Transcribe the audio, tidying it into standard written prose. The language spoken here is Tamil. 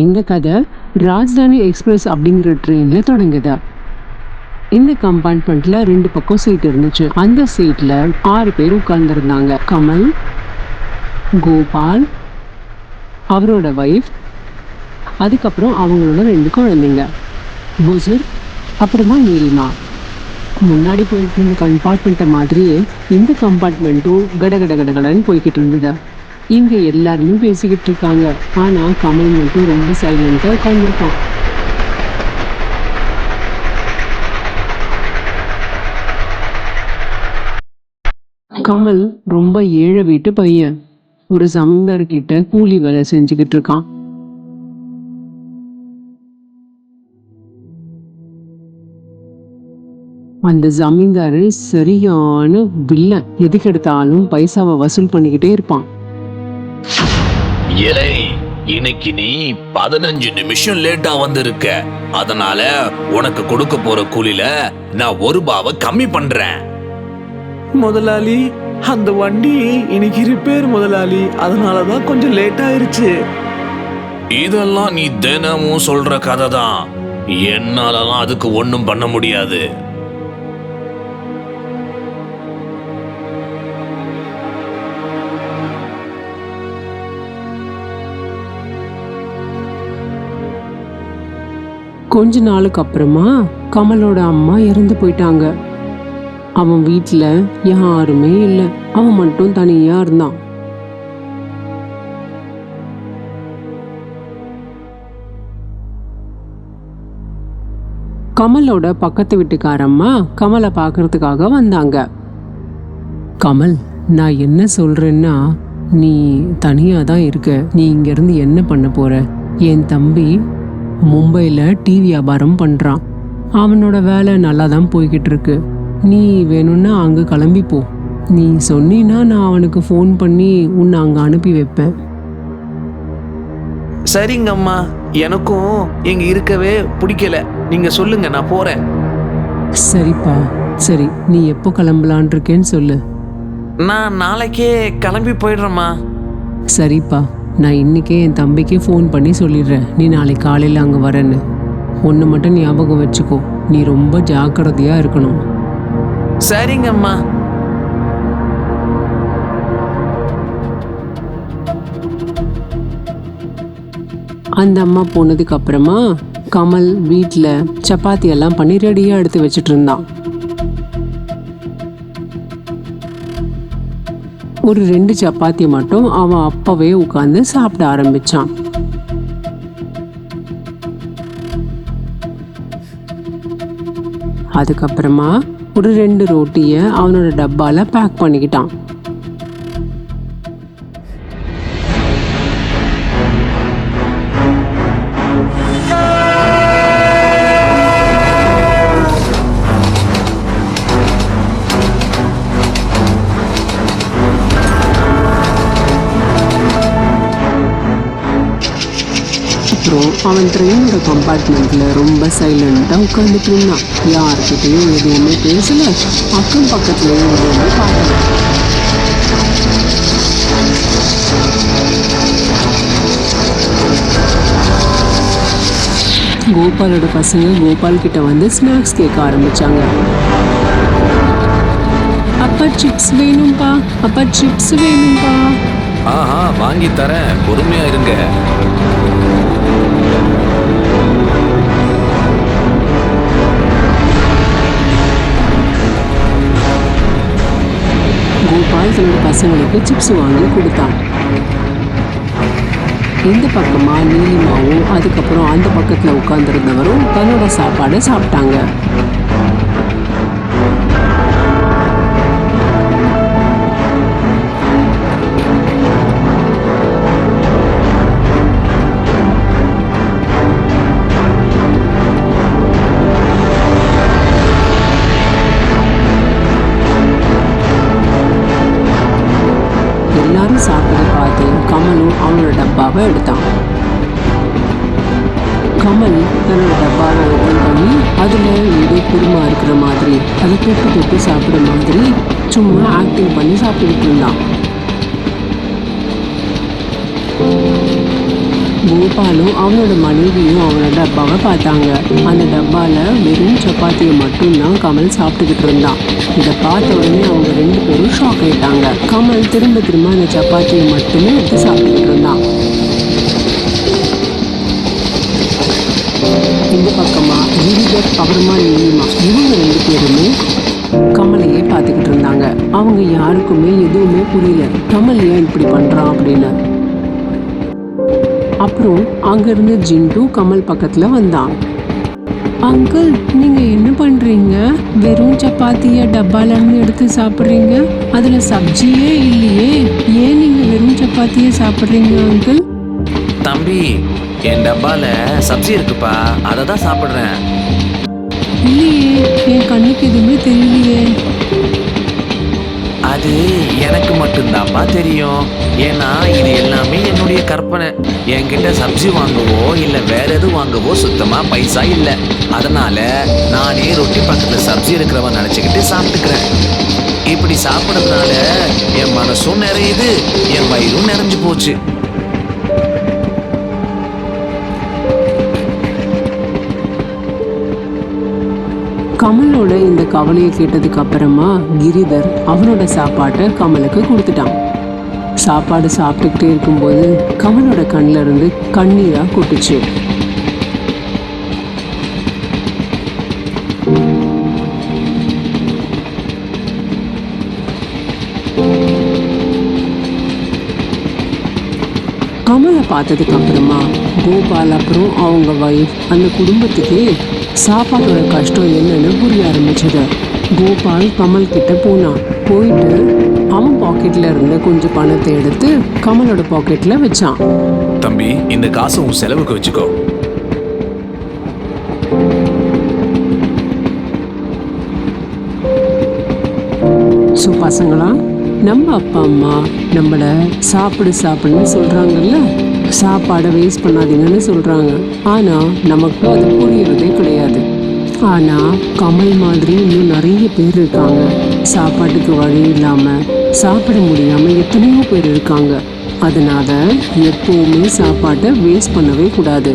இந்த கதை ராஜ்தானி எக்ஸ்பிரஸ் அப்படிங்கிற ட்ரெயின்ல தொடங்குது. இந்த கம்பார்ட்மெண்ட்ல 2 பக்கம் சீட் இருந்துச்சு. அந்த சீட்ல 6 பேர் உட்கார்ந்துருந்தாங்க. கமல், கோபால், அவரோட வைஃப், அதுக்கப்புறம் அவங்களோட 2 குழந்தைங்க, புசுர், அப்புறமா நீலிமா. முன்னாடி போயிட்டு இருந்த கம்பார்ட்மெண்ட்டை மாதிரியே இந்த கம்பார்ட்மெண்ட்டும் கடகடன்னு போய்கிட்டு இருந்தது. இங்க எல்லாருமே பேசிக்கிட்டு இருக்காங்க. ஆனா கமல் மட்டும் ரொம்ப சைலண்டா உட்காந்துருக்கான். கமல் ரொம்ப ஏழை வீட்டு பையன். ஒரு ஜமீன்தார் கிட்ட கூலி வேலை செஞ்சுக்கிட்டு இருக்கான். அந்த ஜமீன்தாரு சரியான வில்லன். எதுக்கு எடுத்தாலும் பைசாவை வசூல் பண்ணிக்கிட்டே இருப்பான். இலை, இன்னைக்கு நீ 15 நிமிஷம் லேட்டா வந்திருக்க. அதனால உனக்கு கொடுக்க போற கூலில நான் ₹1 கம்மி பண்றேன். முதலாளி, அந்த வண்டி இன்னைக்கு ரிப்பேர் முதலாளி, அதனாலதான் கொஞ்சம் லேட் ஆயிருச்சு. இதெல்லாம் நீ தினமும் சொல்ற கதை தான். என்னாலலாம் அதுக்கு ஒண்ணும் பண்ண முடியாது. கொஞ்ச நாளுக்கு அப்புறமா கமலோட அம்மா இறந்து போயிட்டாங்க. அவன் வீட்டுல யாருமே இல்லை. அவன் மட்டும் தனியா இருந்தான். கமலோட பக்கத்து வீட்டுக்காரம்மா கமலை பார்க்கறதுக்காக வந்தாங்க. கமல், நான் என்ன சொல்றேன்னா, நீ தனியா தான் இருக்க. நீ இங்க இருந்து என்ன பண்ண போற? என் தம்பி மும்பையில் டீ வியாபாரம் பண்ணுறான். அவனோட வேலை நல்லா தான் போய்கிட்டு இருக்கு. நீ வேணும்னா அங்கே கிளம்பி போ. நீ சொன்னீன்னா நான் அவனுக்கு ஃபோன் பண்ணி உன்னை அங்கே அனுப்பி வைப்பேன். சரிங்க அம்மா, எனக்கும் இங்க இருக்கவே பிடிக்கல. நீங்க சொல்லுங்க, நான் போறேன். சரிப்பா, சரி, நீ எப்போ கிளம்பலான் இருக்கேன்னு சொல்லு. நான் நாளைக்கே கிளம்பி போயிடுறேம்மா. சரிப்பா, நான் இன்னைக்கே என் தம்பிக்கு ஃபோன் பண்ணி சொல்லிடுறேன், நீ நாளைக்கு காலையில் அங்கே வரேன்னு. ஒன்று மட்டும் ஞாபகம் வச்சுக்கோ, நீ ரொம்ப ஜாக்கிரதையாக இருக்கணும். சரிங்க அம்மா. அந்த அம்மா போனதுக்கு அப்புறமா கமல் வீட்டில் சப்பாத்தி எல்லாம் பண்ணி ரெடியாக எடுத்து வச்சுட்டு இருந்தான். ஒரு 2 சப்பாத்தி மட்டும் அவன் அப்பவே உட்கார்ந்து சாப்பிட ஆரம்பிச்சான். அதுக்கப்புறமா ஒரு 2 ரோட்டியை அவனோட டப்பால பேக் பண்ணிக்கிட்டான். அவன் ட்ரெயினோட கம்பார்ட்மெண்ட்ல ரொம்ப சைலண்டா உட்காந்துட்டு இருந்தான். யாருக்கிட்டையும் எதுவுமே பேசல, அக்கம் பக்கத்துலயும் எதுவுமே பார்க்கல. கோபாலோட பசங்க கோபால் கிட்ட வந்து ஸ்நாக்ஸ் கேட்க ஆரம்பிச்சாங்க. அப்பா சிப்ஸ் வேணும்பா, அப்பா சிப்ஸ் வேணும்பா. ஆஹா, வாங்கி தரேன், பொறுமையா இருங்க. கோபால் தன்னோட பசங்களுக்கு சிப்ஸ் வாங்கி கொடுத்தான். இந்த பக்கமா நீலிமாவும் அதுக்கப்புறம் அந்த பக்கத்துல உட்கார்ந்துருந்தவரும் தன்னோட சாப்பாடை சாப்பிட்டாங்க. எல்லாரும் சாப்பிட்டதை பார்த்து கமலும் அவனோட டப்பாவை எடுத்தான். கமல் தன்னோட டப்பாவை ஓப்பன் பண்ணி அதில் ஏதோ குருமா இருக்கிற மாதிரி, அதை தொட்டு தொட்டு சாப்பிட்ற மாதிரி சும்மா ஆக்டிங் பண்ணி சாப்பிட்டுக்கிட்டு இருந்தான். கோபாலும் அவனோட மனைவியும் அவனோட டப்பாவை பார்த்தாங்க. அந்த டப்பால வெறும் சப்பாத்தியை மட்டும்தான் கமல் சாப்பிட்டுக்கிட்டு இருந்தான். இதை பார்த்த உடனே அவங்க 2 பேரும் ஷாக் ஆயிட்டாங்க. கமல் திரும்ப திரும்ப அந்த சப்பாத்தியை மட்டுமே எடுத்து சாப்பிட்டுக்கிட்டு இருந்தான். இந்த பக்கமா கிரிதர் அப்புறமா நீலிமா இவங்க 2 பேருமே கமலையே பார்த்துக்கிட்டு இருந்தாங்க. அவங்க யாருக்குமே எதுவுமே புரியல, கமல் ஏன் இப்படி பண்றான் அப்படின்னு. அப்புறம் அங்கிருந்து ஜிண்டு கமல் பக்கத்துல வந்தான். அங்கிள், நீங்க என்ன பண்றீங்க? வெறும் சப்பாத்திய டப்பால இருந்து எடுத்து சாப்பிடுறீங்க, அதுல சப்ஜியே இல்லையே, ஏன் நீங்க வெறும் சப்பாத்திய சாப்பிடுறீங்க அங்கிள்? தம்பி, என் டப்பால சப்ஜி இருக்குப்பா, அதை தான் சாப்பிட்றேன். இல்லையே, என் கண்ணுக்கு எதுவுமே தெரியலையே. அது எனக்கு மட்டும்தான்ப்பா தெரியும். ஏன்னா இது எல்லாமே என்னுடைய கற்பனை. என்கிட்ட சப்ஜி வாங்கவோ இல்லை வேற எதுவும் வாங்கவோ சுத்தமா பைசா இல்லை. அதனால நானே ரொட்டி பக்கத்துல சப்ஜி இருக்கிறவன் நினைச்சுக்கிட்டு சாப்பிட்டுக்கிறேன். இப்படி சாப்பிட்றதுனால என் மனசும் நிறையுது, என் வயிறும் நிறைஞ்சு போச்சு. கமலோட இந்த கவலையை கேட்டதுக்கு அப்புறமா கிரிதர் அவனோட சாப்பாட்டை கமலுக்கு கொடுத்துட்டான். சாப்பாடு சாப்பிட்டுக்கிட்டே இருக்கும்போது கமலோட கண்ணில் இருந்து கண்ணீரா கொட்டுச்சு. கமலை பார்த்ததுக்கு அப்புறமா கோபால் அப்புறம் அவங்க வைஃப் அந்த குடும்பத்துக்கே சாப்பாட்டோட கஷ்டம் என்னன்னு புரிய ஆரம்பிச்சது. கோபால் கமல் கிட்ட போனான். போயிட்டு அவன் பாக்கெட்ல இருந்து கொஞ்சம் பணத்தை எடுத்து கமலோட பாக்கெட்ல வச்சான். தம்பி, இந்த காசை உன் செலவுக்கு வச்சுக்கோ. ஸோ பசங்களா, நம்ம அப்பா அம்மா நம்மள சாப்பிடுன்னு சொல்றாங்கல்ல, சாப்பாடை வேஸ்ட் பண்ணாதீங்கன்னு சொல்றாங்க. ஆனா நமக்கு அது புரியறதே கிடையாது. ஆனா கமல் மாதிரி இன்னும் நிறைய பேர் இருக்காங்க. சாப்பாட்டுக்கு வழி இல்லாம சாப்பிட முடியாம எத்தனையோ பேர் இருக்காங்க. அதனால எப்பவுமே சாப்பாட்டை வேஸ்ட் பண்ணவே கூடாது.